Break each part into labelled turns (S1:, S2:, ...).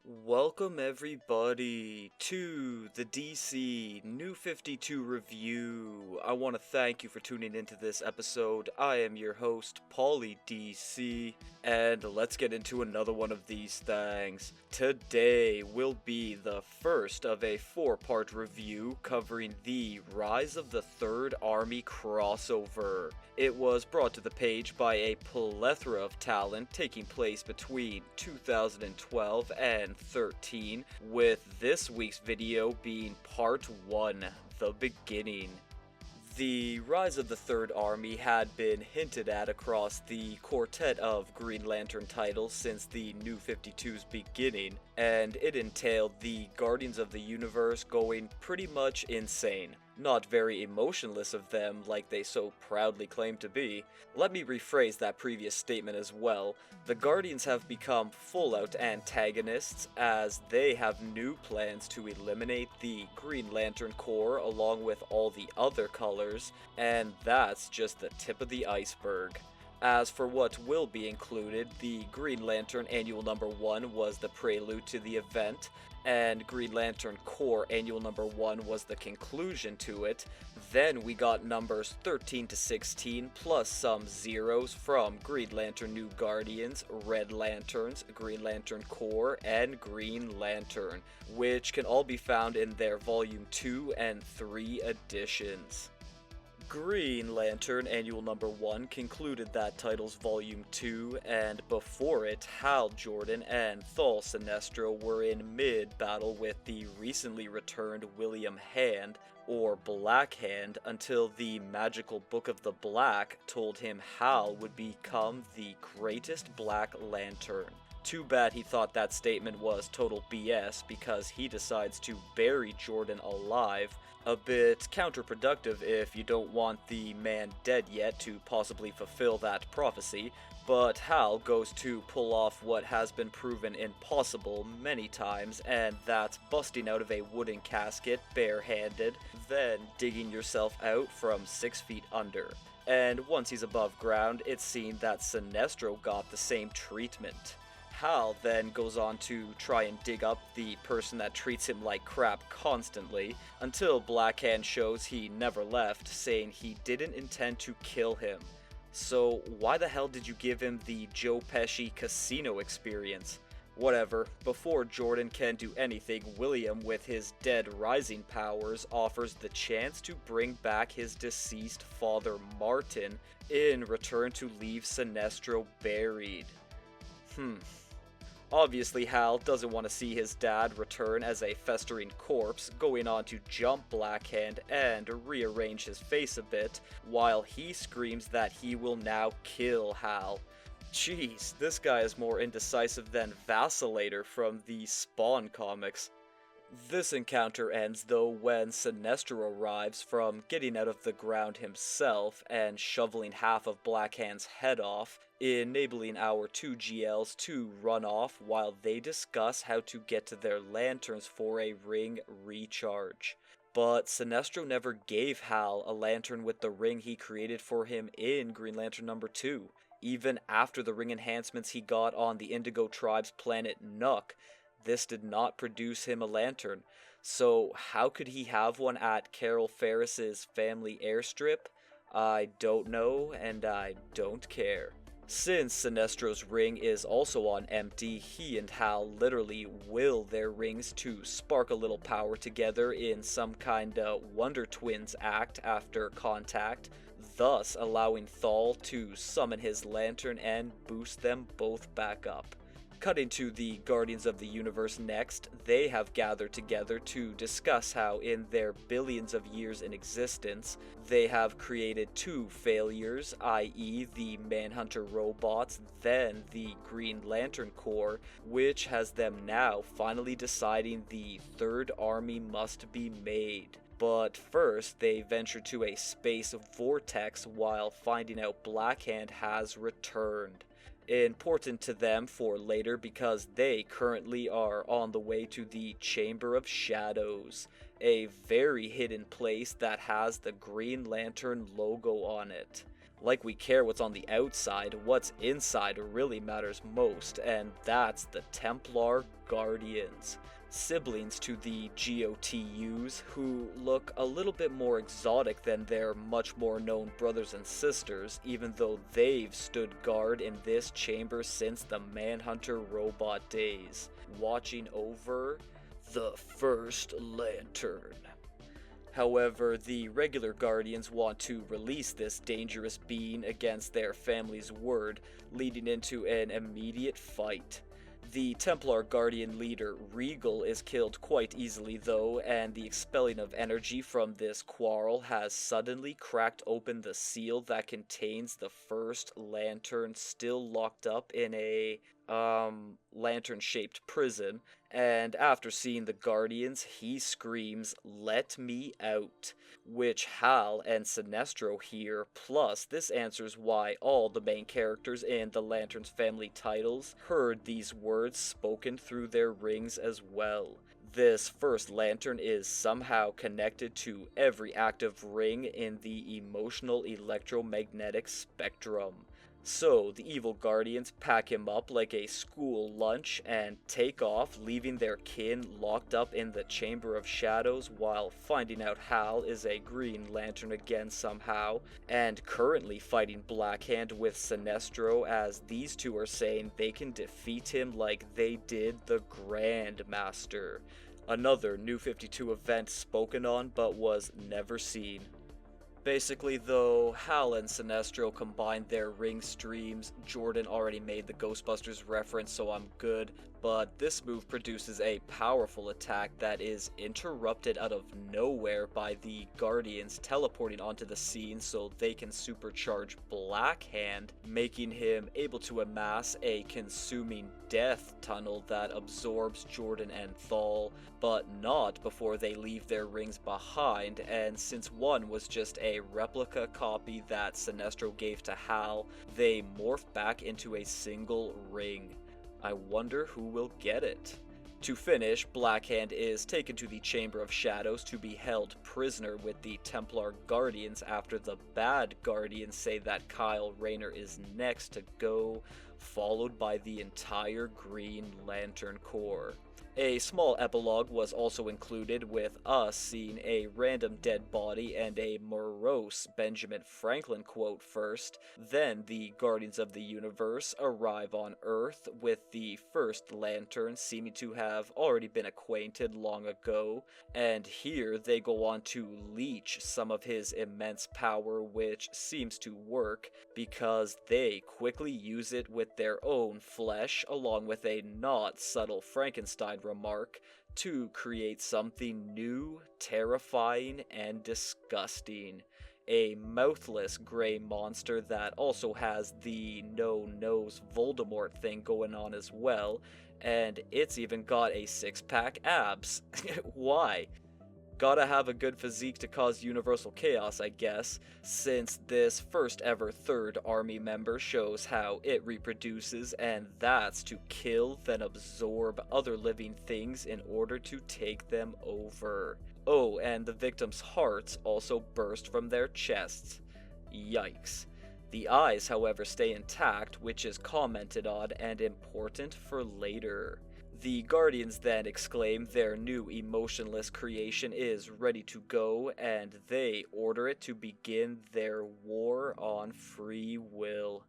S1: Welcome everybody to the DC New 52 review. I want to thank you for tuning into this episode. I am your host, Paulie DC, and let's get into another one of these things. Today will be the first of a 4-part review covering the Rise of the Third Army crossover. It was brought to the page by a plethora of talent taking place between 2012 and 13, with this week's video being part 1, the beginning. The Rise of the Third Army had been hinted at across the quartet of Green Lantern titles since the New 52's beginning, and it entailed the Guardians of the Universe going pretty much insane. Not very emotionless of them like they so proudly claim to be. Let me rephrase that previous statement as well. The Guardians have become full-out antagonists as they have new plans to eliminate the Green Lantern Corps along with all the other colors, and that's just the tip of the iceberg. As for what will be included, the Green Lantern Annual Number 1 was the prelude to the event, and Green Lantern Corps Annual Number 1 was the conclusion to it. Then we got numbers 13 to 16 plus some zeros from Green Lantern New Guardians, Red Lanterns, Green Lantern Corps, and Green Lantern, which can all be found in their Volume 2 and 3 editions. Green Lantern Annual Number 1 concluded that title's Volume 2, and before it, Hal Jordan and Thal Sinestro were in mid-battle with the recently returned William Hand, or Blackhand, until the magical Book of the Black told him Hal would become the greatest Black Lantern. Too bad he thought that statement was total BS because he decides to bury Jordan alive. A bit counterproductive if you don't want the man dead yet to possibly fulfill that prophecy, but Hal goes to pull off what has been proven impossible many times, and that's busting out of a wooden casket barehanded, then digging yourself out from 6 feet under. And once he's above ground, it's seen that Sinestro got the same treatment. Hal then goes on to try and dig up the person that treats him like crap constantly, until Blackhand shows he never left, saying he didn't intend to kill him. So why the hell did you give him the Joe Pesci casino experience? Whatever, before Jordan can do anything, William, with his dead rising powers, offers the chance to bring back his deceased father Martin, in return to leave Sinestro buried. Obviously, Hal doesn't want to see his dad return as a festering corpse, going on to jump Blackhand and rearrange his face a bit, while he screams that he will now kill Hal. Jeez, this guy is more indecisive than Vacillator from the Spawn comics. This encounter ends though when Sinestro arrives from getting out of the ground himself and shoveling half of Blackhand's head off, enabling our two GLs to run off while they discuss how to get to their lanterns for a ring recharge. But Sinestro never gave Hal a lantern with the ring he created for him in Green Lantern number 2. Even after the ring enhancements he got on the Indigo Tribe's planet Nook, this did not produce him a lantern, so how could he have one at Carol Ferris's family airstrip? I don't know, and I don't care. Since Sinestro's ring is also on empty, he and Hal literally will their rings to spark a little power together in some kinda Wonder Twins act after contact, thus allowing Thal to summon his lantern and boost them both back up. Cutting to the Guardians of the Universe next, they have gathered together to discuss how in their billions of years in existence, they have created 2 failures, i.e. the Manhunter robots, then the Green Lantern Corps, which has them now finally deciding the Third Army must be made. But first, they venture to a space vortex while finding out Blackhand has returned. Important to them for later because they currently are on the way to the Chamber of Shadows, a very hidden place that has the Green Lantern logo on it. Like we care what's on the outside, what's inside really matters most, and that's the Templar Guardians. Siblings to the GOTUs, who look a little bit more exotic than their much more known brothers and sisters, even though they've stood guard in this chamber since the Manhunter robot days, watching over the First Lantern. However, the regular Guardians want to release this dangerous being against their family's word, leading into an immediate fight. The Templar Guardian leader, Regal, is killed quite easily though, and the expelling of energy from this quarrel has suddenly cracked open the seal that contains the First Lantern still locked up in a, lantern-shaped prison, and after seeing the Guardians, he screams, "Let me out," which Hal and Sinestro hear, plus this answers why all the main characters in the Lantern's family titles heard these words spoken through their rings as well. This First Lantern is somehow connected to every active ring in the emotional electromagnetic spectrum. So, the evil Guardians pack him up like a school lunch and take off, leaving their kin locked up in the Chamber of Shadows while finding out Hal is a Green Lantern again somehow, and currently fighting Blackhand with Sinestro, as these two are saying they can defeat him like they did the Grandmaster. Another New 52 event spoken on but was never seen. Basically though, Hal and Sinestro combined their ring streams. Jordan already made the Ghostbusters reference, so I'm good, but this move produces a powerful attack that is interrupted out of nowhere by the Guardians teleporting onto the scene so they can supercharge Blackhand, making him able to amass a consuming death tunnel that absorbs Jordan and Thal, but not before they leave their rings behind, and since one was just a replica copy that Sinestro gave to Hal, they morph back into a single ring. I wonder who will get it. To finish, Blackhand is taken to the Chamber of Shadows to be held prisoner with the Templar Guardians after the bad Guardians say that Kyle Rayner is next to go, followed by the entire Green Lantern Corps. A small epilogue was also included, with us seeing a random dead body and a morose Benjamin Franklin quote first. Then the Guardians of the Universe arrive on Earth, with the First Lantern seeming to have already been acquainted long ago, and here they go on to leech some of his immense power, which seems to work, because they quickly use it with their own flesh, along with a not subtle Frankenstein remark, to create something new, terrifying, and disgusting. A mouthless gray monster that also has the no-nose Voldemort thing going on as well, and it's even got a six-pack abs. Why? Gotta have a good physique to cause universal chaos, I guess, since this first ever Third Army member shows how it reproduces, and that's to kill then absorb other living things in order to take them over. Oh, and the victims' hearts also burst from their chests. Yikes. The eyes, however, stay intact, which is commented on and important for later. The Guardians then exclaim their new emotionless creation is ready to go, and they order it to begin their war on free will.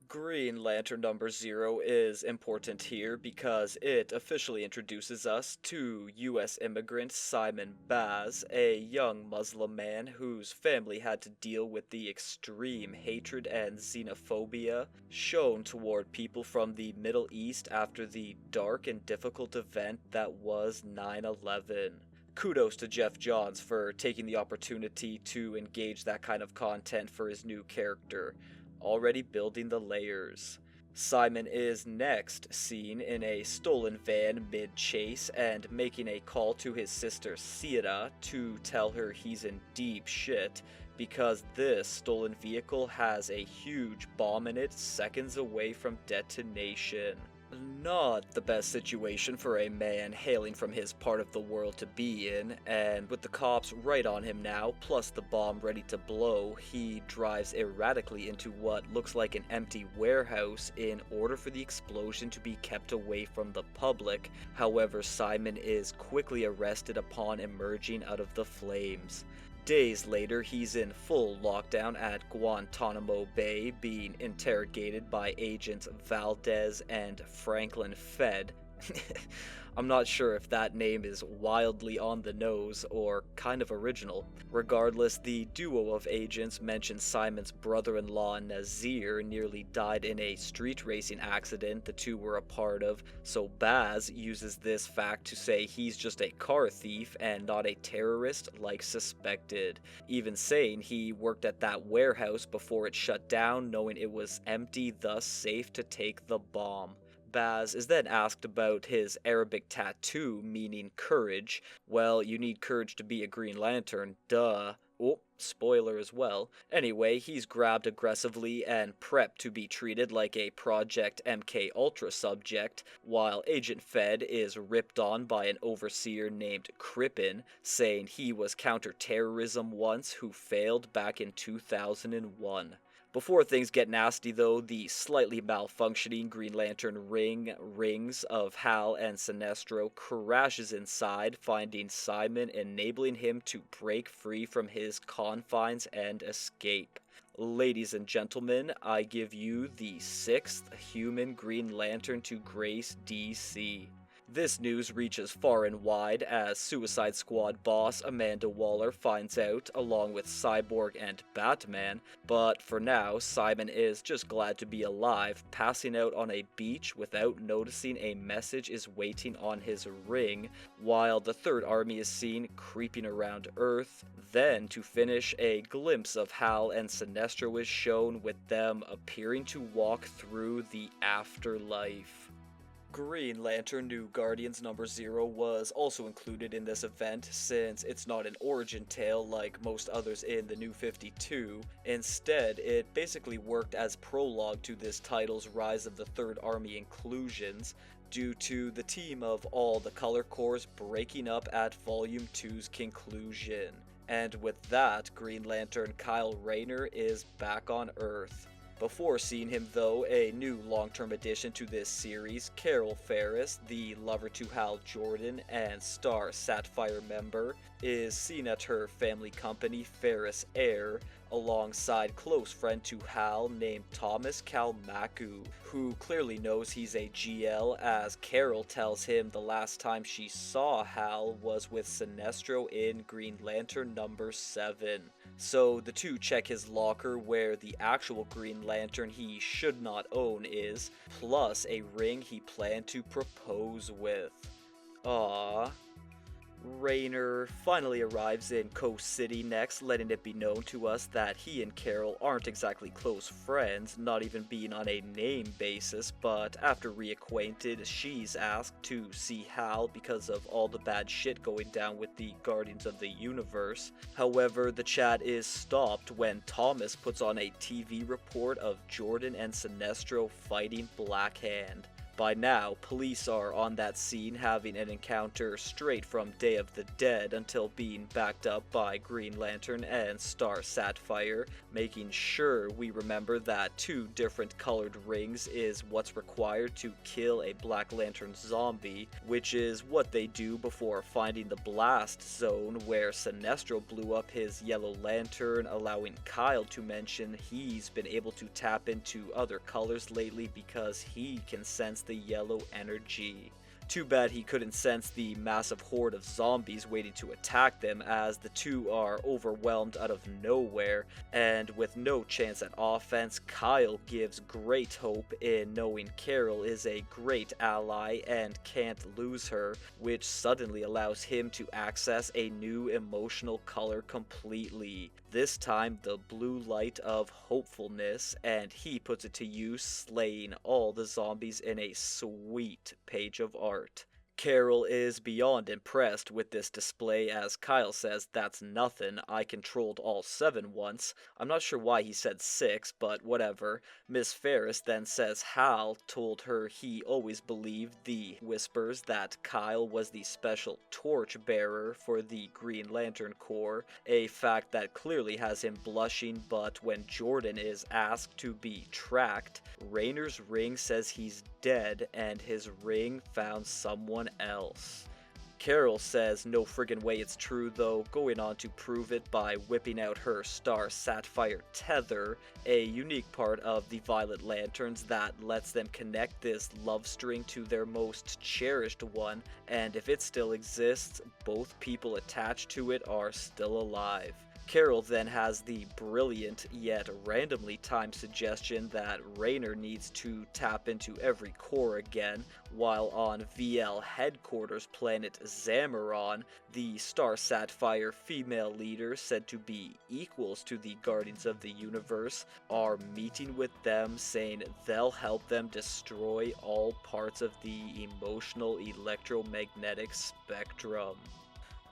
S1: Green Lantern number 0 is important here because it officially introduces us to U.S. immigrant Simon Baz, a young Muslim man whose family had to deal with the extreme hatred and xenophobia shown toward people from the Middle East after the dark and difficult event that was 9/11. Kudos to Geoff Johns for taking the opportunity to engage that kind of content for his new character, already building the layers. Simon is next seen in a stolen van mid-chase and making a call to his sister Sierra to tell her he's in deep shit because this stolen vehicle has a huge bomb in it seconds away from detonation. Not the best situation for a man hailing from his part of the world to be in, and with the cops right on him now, plus the bomb ready to blow, he drives erratically into what looks like an empty warehouse in order for the explosion to be kept away from the public. However, Simon is quickly arrested upon emerging out of the flames. Days later, he's in full lockdown at Guantanamo Bay, being interrogated by agents Valdez and Franklin Fed. I'm not sure if that name is wildly on the nose or kind of original. Regardless, the duo of agents mentioned Simon's brother-in-law Nazir nearly died in a street racing accident the two were a part of, so Baz uses this fact to say he's just a car thief and not a terrorist like suspected, even saying he worked at that warehouse before it shut down, knowing it was empty, thus safe to take the bomb. Baz is then asked about his Arabic tattoo meaning courage. Well, you need courage to be a Green Lantern, duh. Oh, spoiler as well. Anyway, he's grabbed aggressively and prepped to be treated like a Project MK Ultra subject, while Agent Fed is ripped on by an overseer named Crippen, saying he was counter-terrorism once who failed back in 2001. Before things get nasty though, the slightly malfunctioning Green Lantern rings of Hal and Sinestro crashes inside, finding Simon, enabling him to break free from his confines and escape. Ladies and gentlemen, I give you the 6th human Green Lantern to grace DC. This news reaches far and wide as Suicide Squad boss Amanda Waller finds out, along with Cyborg and Batman, but for now, Simon is just glad to be alive, passing out on a beach without noticing a message is waiting on his ring, while the Third Army is seen creeping around Earth. Then, to finish, a glimpse of Hal and Sinestro is shown, with them appearing to walk through the afterlife. Green Lantern New Guardians number 0 was also included in this event since it's not an origin tale like most others in the New 52. Instead, it basically worked as prologue to this title's Rise of the Third Army inclusions, due to the team of all the color corps breaking up at Volume 2's conclusion. And with that, Green Lantern Kyle Rayner is back on Earth. Before seeing him though, a new long-term addition to this series, Carol Ferris, the lover to Hal Jordan and Star Sapphire member, is seen at her family company Ferris Air, alongside close friend to Hal named Thomas Kalmaku, who clearly knows he's a GL as Carol tells him the last time she saw Hal was with Sinestro in Green Lantern number 7. So the two check his locker where the actual Green Lantern he should not own is, plus a ring he planned to propose with. Aww. Rayner finally arrives in Coast City next, letting it be known to us that he and Carol aren't exactly close friends, not even being on a name basis, but after reacquainted, she's asked to see Hal because of all the bad shit going down with the Guardians of the Universe. However, the chat is stopped when Thomas puts on a TV report of Jordan and Sinestro fighting Blackhand. By now, police are on that scene having an encounter straight from Day of the Dead until being backed up by Green Lantern and Star Sapphire, making sure we remember that 2 different colored rings is what's required to kill a Black Lantern zombie, which is what they do before finding the blast zone where Sinestro blew up his yellow lantern, allowing Kyle to mention he's been able to tap into other colors lately because he can sense the yellow energy. Too bad he couldn't sense the massive horde of zombies waiting to attack them, as the two are overwhelmed out of nowhere, and with no chance at offense, Kyle gives great hope in knowing Carol is a great ally and can't lose her, which suddenly allows him to access a new emotional color completely. This time the blue light of hopefulness, and he puts it to use, slaying all the zombies in a sweet page of art. Carol is beyond impressed with this display as Kyle says that's nothing, I controlled all 7 once. I'm not sure why he said 6, but whatever. Miss Ferris then says Hal told her he always believed the whispers that Kyle was the special torch bearer for the Green Lantern Corps, a fact that clearly has him blushing, but when Jordan is asked to be tracked, Raynor's ring says he's dead and his ring found someone else. Carol says no friggin' way it's true though, going on to prove it by whipping out her Star Sapphire tether, a unique part of the Violet Lanterns that lets them connect this love string to their most cherished one, and if it still exists, both people attached to it are still alive. Carol then has the brilliant yet randomly timed suggestion that Raynor needs to tap into every core again, while on VL headquarters planet Zamaron, the Star Sapphire female leaders, said to be equals to the Guardians of the Universe, are meeting with them saying they'll help them destroy all parts of the emotional electromagnetic spectrum.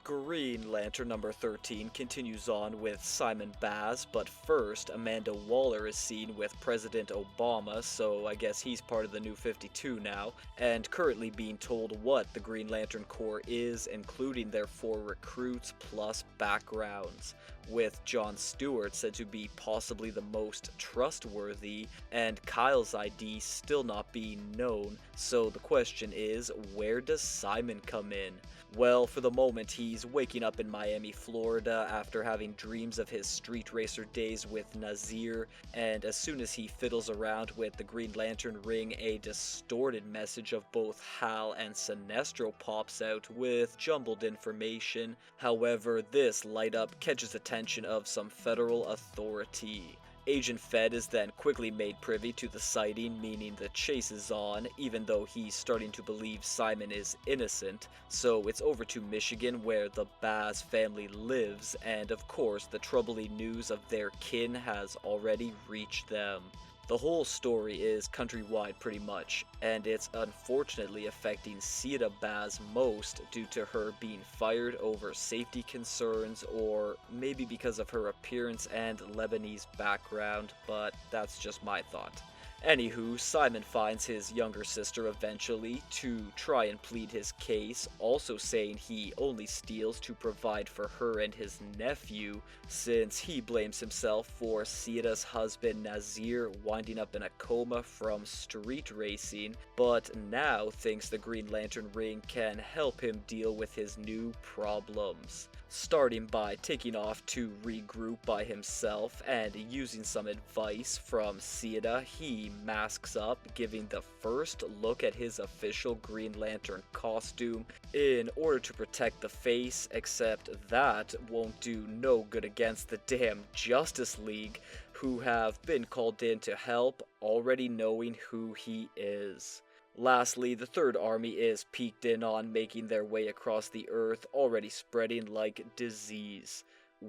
S1: Green Lantern number 13 continues on with Simon Baz, but first Amanda Waller is seen with President Obama, so I guess he's part of the New 52 now, and currently being told what the Green Lantern Corps is, including their 4 recruits plus backgrounds, with Jon Stewart said to be possibly the most trustworthy, and Kyle's ID still not being known, so the question is, where does Simon come in? Well, for the moment, he's waking up in Miami, Florida after having dreams of his street racer days with Nazir, and as soon as he fiddles around with the Green Lantern ring, a distorted message of both Hal and Sinestro pops out with jumbled information. However, this light up catches attention of some federal authority. Agent Fed is then quickly made privy to the sighting, meaning the chase is on, even though he's starting to believe Simon is innocent, so it's over to Michigan where the Baz family lives, and of course the troubling news of their kin has already reached them. The whole story is countrywide pretty much, and it's unfortunately affecting Sita Baz most due to her being fired over safety concerns, or maybe because of her appearance and Lebanese background, but that's just my thought. Anywho, Simon finds his younger sister eventually to try and plead his case, also saying he only steals to provide for her and his nephew, since he blames himself for Sita's husband Nazir winding up in a coma from street racing, but now thinks the Green Lantern ring can help him deal with his new problems. Starting by taking off to regroup by himself and using some advice from Sita, he masks up, giving the first look at his official Green Lantern costume in order to protect the face, except that won't do no good against the damn Justice League, who have been called in to help, already knowing who he is. Lastly, the Third Army is peeked in on, making their way across the Earth, already spreading like disease.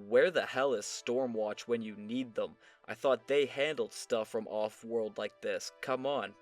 S1: Where the hell is Stormwatch when you need them? I thought they handled stuff from off-world like this. Come on.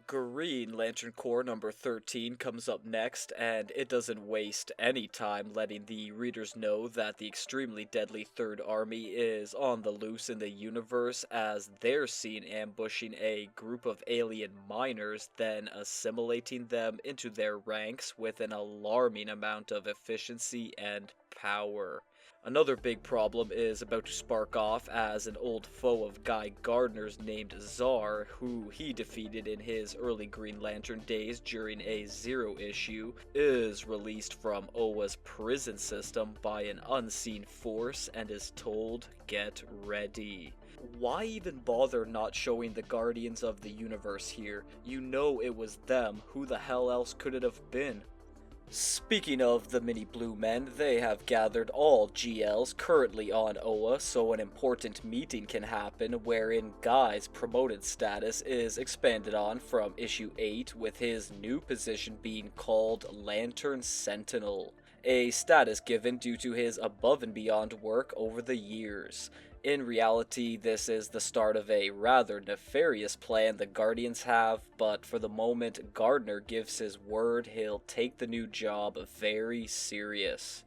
S1: Green Lantern Corps number 13 comes up next, and it doesn't waste any time letting the readers know that the extremely deadly Third Army is on the loose in the universe, as they're seen ambushing a group of alien miners, then assimilating them into their ranks with an alarming amount of efficiency and power. Another big problem is about to spark off as an old foe of Guy Gardner's named Czar, who he defeated in his early Green Lantern days during a Zero issue, is released from Oa's prison system by an unseen force and is told, "Get ready." Why even bother not showing the Guardians of the Universe here? You know it was them. Who the hell else could it have been? Speaking of the Mini Blue Men, they have gathered all GLs currently on Oa, so an important meeting can happen wherein Guy's promoted status is expanded on from issue 8, with his new position being called Lantern Sentinel. a status given due to his above and beyond work over the years. In reality, this is the start of a rather nefarious plan the Guardians have, but for the moment, Gardner gives his word he'll take the new job very serious.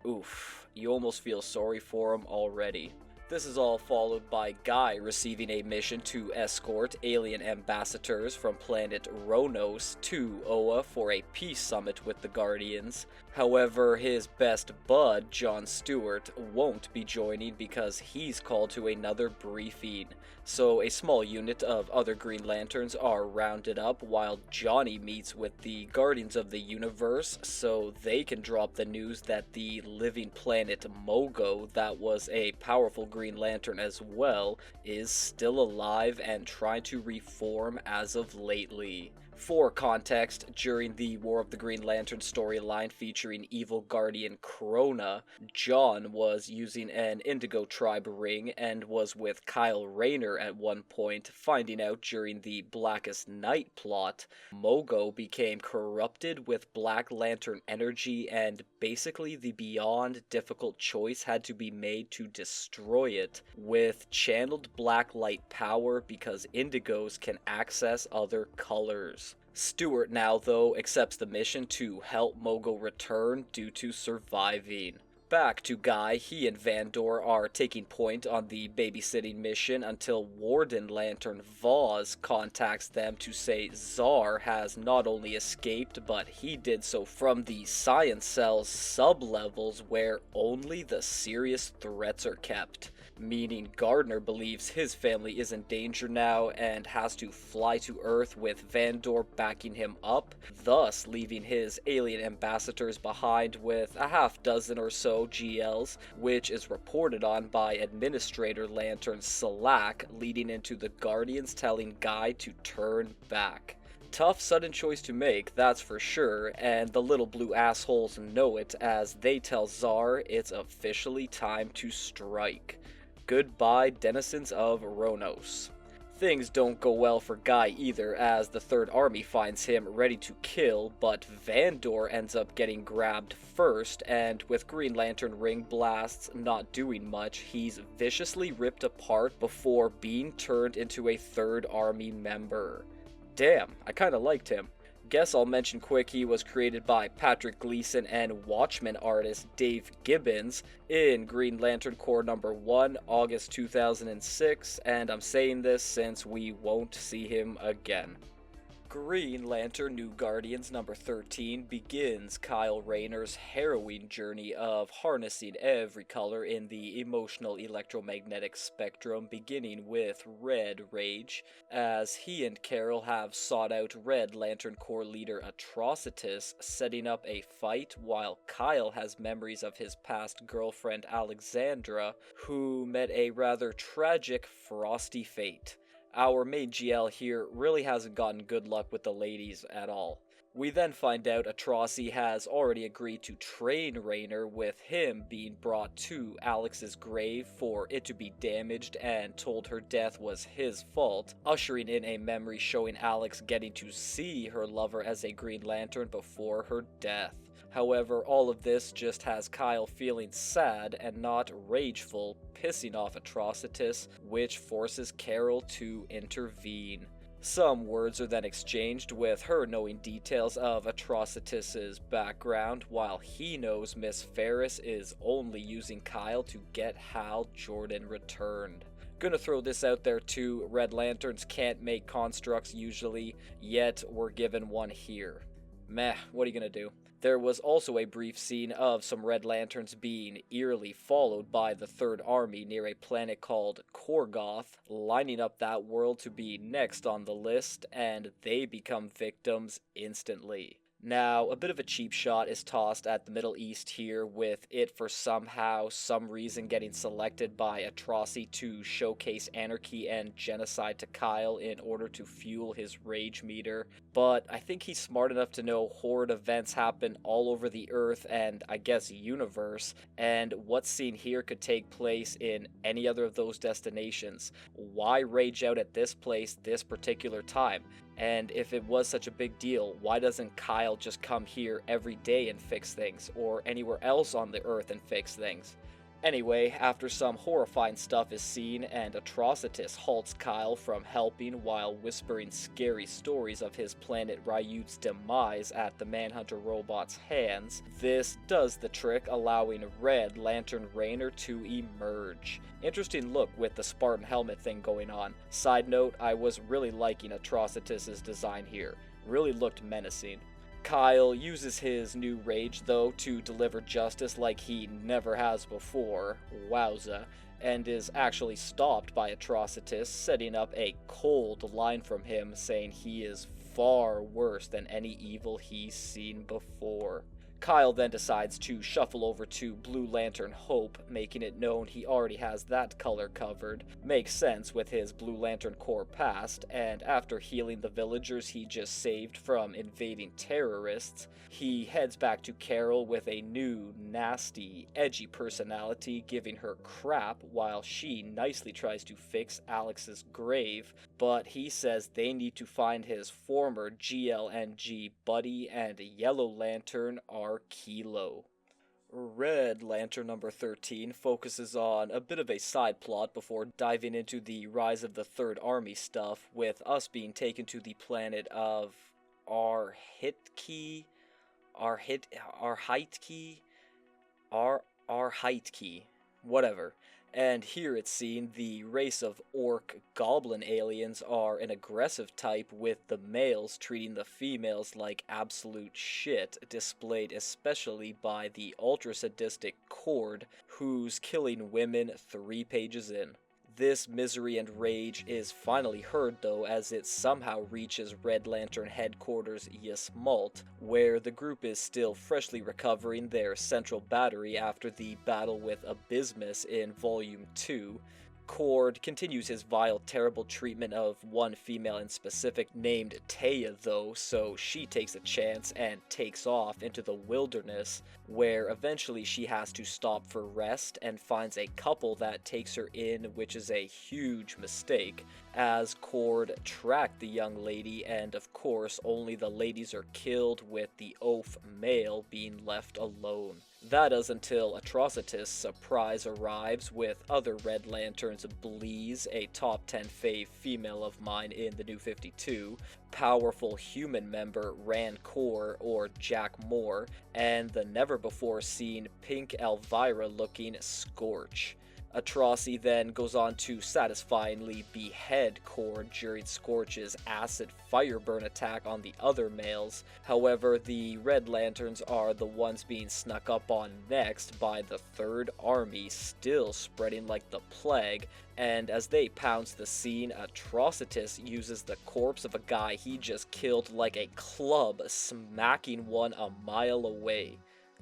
S1: Oof, you almost feel sorry for him already. This is all followed by Guy receiving a mission to escort alien ambassadors from planet Ronos to Oa for a peace summit with the Guardians. However, his best bud, John Stewart, won't be joining because he's called to another briefing. So a small unit of other Green Lanterns are rounded up while Johnny meets with the Guardians of the Universe so they can drop the news that the living planet Mogo, that was a powerful Green Lantern as well, is still alive and trying to reform as of lately. For context, during the War of the Green Lantern storyline featuring evil guardian Krona, John was using an Indigo Tribe ring and was with Kyle Rayner at one point, finding out during the Blackest Night plot, Mogo became corrupted with Black Lantern energy and basically the beyond difficult choice had to be made to destroy it with channeled black light power because Indigos can access other colors. Stewart now, though, accepts the mission to help Mogo return due to surviving. Back to Guy, he and Vandor are taking point on the babysitting mission until Warden Lantern Vaz contacts them to say Czar has not only escaped, but he did so from the Science Cell's sub-levels where only the serious threats are kept. Meaning Gardner believes his family is in danger now and has to fly to Earth with Vandor backing him up, thus leaving his alien ambassadors behind with a half dozen or so GLs, which is reported on by Administrator Lantern Slack, leading into the Guardians telling Guy to turn back. Tough sudden choice to make, that's for sure, and the little blue assholes know it as they tell Czar it's officially time to strike. Goodbye, denizens of Ronos. Things don't go well for Guy either, as the Third Army finds him ready to kill, but Vandor ends up getting grabbed first, and with Green Lantern ring blasts not doing much, he's viciously ripped apart before being turned into a Third Army member. Damn, I kinda liked him. Guess I'll mention quick he was created by Patrick Gleason and Watchmen artist Dave Gibbons in Green Lantern Corps number 1, August 2006, and I'm saying this since we won't see him again. Green Lantern New Guardians number 13 begins Kyle Rayner's harrowing journey of harnessing every color in the emotional electromagnetic spectrum, beginning with Red Rage, as he and Carol have sought out Red Lantern Corps leader Atrocitus, setting up a fight while Kyle has memories of his past girlfriend Alexandra, who met a rather tragic frosty fate. Our main GL here really hasn't gotten good luck with the ladies at all. We then find out Atroci has already agreed to train Rayner, with him being brought to Alex's grave for it to be damaged and told her death was his fault, ushering in a memory showing Alex getting to see her lover as a Green Lantern before her death. However, all of this just has Kyle feeling sad and not rageful, pissing off Atrocitus, which forces Carol to intervene. Some words are then exchanged, with her knowing details of Atrocitus's background, while he knows Miss Ferris is only using Kyle to get Hal Jordan returned. Gonna throw this out there too, Red Lanterns can't make constructs usually, yet we're given one here. Meh, what are you gonna do? There was also a brief scene of some Red Lanterns being eerily followed by the Third Army near a planet called Korgoth, lining up that world to be next on the list, and they become victims instantly. Now, a bit of a cheap shot is tossed at the Middle East here, with it for some reason getting selected by Atroci to showcase anarchy and genocide to Kyle in order to fuel his rage meter, but I think he's smart enough to know horrid events happen all over the Earth and, I guess, universe, and what's seen here could take place in any other of those destinations. Why rage out at this place this particular time? And if it was such a big deal, why doesn't Kyle just come here every day and fix things, or anywhere else on the Earth and fix things? Anyway, after some horrifying stuff is seen and Atrocitus halts Kyle from helping while whispering scary stories of his planet Ryut's demise at the Manhunter robot's hands, this does the trick, allowing Red Lantern Rainer to emerge. Interesting look with the Spartan helmet thing going on. Side note, I was really liking Atrocitus' design here. Really looked menacing. Kyle uses his new rage, though, to deliver justice like he never has before, wowza, and is actually stopped by Atrocitus, setting up a cold line from him saying he is far worse than any evil he's seen before. Kyle then decides to shuffle over to Blue Lantern Hope, making it known he already has that color covered. Makes sense with his Blue Lantern Corps past, and after healing the villagers he just saved from invading terrorists, he heads back to Carol with a new, nasty, edgy personality giving her crap while she nicely tries to fix Alex's grave, but he says they need to find his former GLNG buddy and Yellow Lantern Kilo. Red Lantern number 13 focuses on a bit of a side plot before diving into the Rise of the Third Army stuff, with us being taken to the planet of Arhitki, whatever. And here it's seen the race of orc goblin aliens are an aggressive type, with the males treating the females like absolute shit, displayed especially by the ultra-sadistic Cord, who's killing women 3 pages in. This misery and rage is finally heard, though, as it somehow reaches Red Lantern headquarters Ysmalt, where the group is still freshly recovering their central battery after the battle with Abysmus in Volume 2. Cord continues his vile, terrible treatment of one female in specific named Taya, though, so she takes a chance and takes off into the wilderness, where eventually she has to stop for rest and finds a couple that takes her in, which is a huge mistake, as Cord tracked the young lady, and of course only the ladies are killed, with the oaf male being left alone. That is until Atrocitus' surprise arrives with other Red Lanterns, Bleeze, a top 10 fave female of mine in the New 52, powerful human member Rancor or Jack Moore, and the never-before-seen pink Elvira-looking Scorch. Atroci then goes on to satisfyingly behead Cord during Scorch's acid fire burn attack on the other males. However, the Red Lanterns are the ones being snuck up on next by the Third Army, still spreading like the plague, and as they pounce the scene, Atrocitus uses the corpse of a guy he just killed like a club, smacking one a mile away.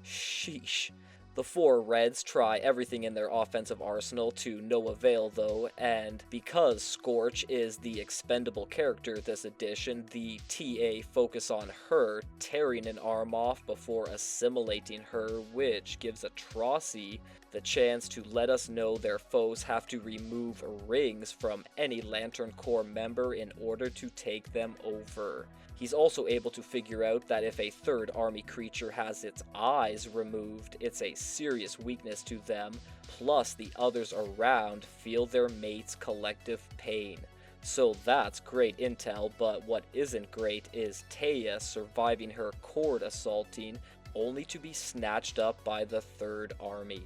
S1: Sheesh. The 4 Reds try everything in their offensive arsenal to no avail, though, and because Scorch is the expendable character this edition, the TA focus on her tearing an arm off before assimilating her, which gives Atroci the chance to let us know their foes have to remove rings from any Lantern Corps member in order to take them over. He's also able to figure out that if a Third Army creature has its eyes removed, it's a serious weakness to them, plus the others around feel their mate's collective pain. So that's great intel, but what isn't great is Taya surviving her Cord assaulting, only to be snatched up by the Third Army.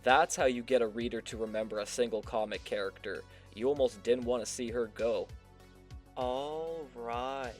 S1: That's how you get a reader to remember a single comic character. You almost didn't want to see her go. Alright.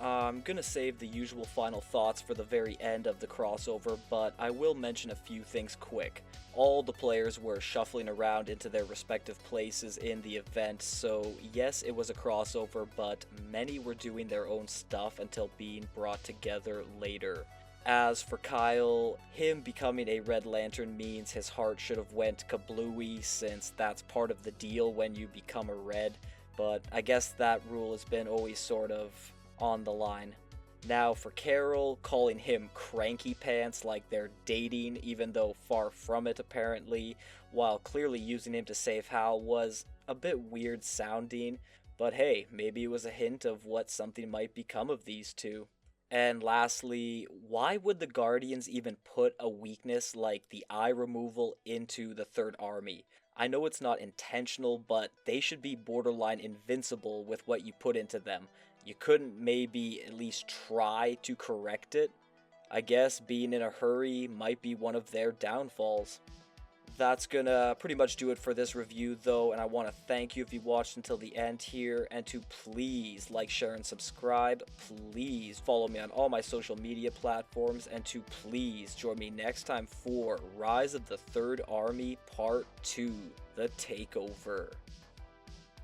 S1: I'm gonna save the usual final thoughts for the very end of the crossover, but I will mention a few things quick. All the players were shuffling around into their respective places in the event, so yes, it was a crossover, but many were doing their own stuff until being brought together later. As for Kyle, him becoming a Red Lantern means his heart should have went kablooey, since that's part of the deal when you become a Red, but I guess that rule has been always sort of on the line. Now for Carol, calling him Cranky Pants like they're dating, even though far from it apparently, while clearly using him to save Hal, was a bit weird sounding, But hey, maybe it was a hint of what something might become of these two. And lastly, why would the Guardians even put a weakness like the eye removal into the Third Army? I know it's not intentional, but they should be borderline invincible with what you put into them. You couldn't maybe at least try to correct it? I guess being in a hurry might be one of their downfalls. That's gonna pretty much do it for this review though, and I want to thank you if you watched until the end here, and to please like, share, and subscribe. Please follow me on all my social media platforms, and to please join me next time for Rise of the Third Army Part 2, The Takeover.